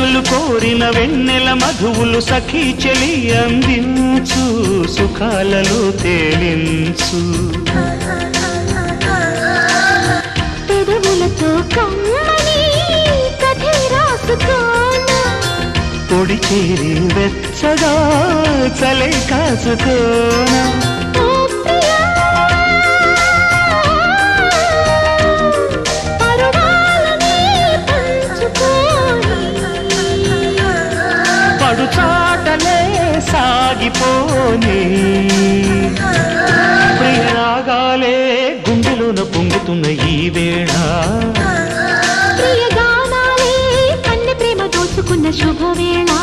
మనసులు కోరిన వెన్నెల మధువులు సఖీ చెలి అందించు సుఖాలలో తేలించు పెదవులతో కమ్మని కథే రాసుకోనా పొడి చేరి వెచ్చగా చలే కాసుకోనా చాటలే సాగిపోని ప్రియరాగాలే గుండెలోన పొంగుతున్న ఈ వేళ ప్రియగానాలే కన్నె ప్రేమ దోచుకున్న శుభవేళ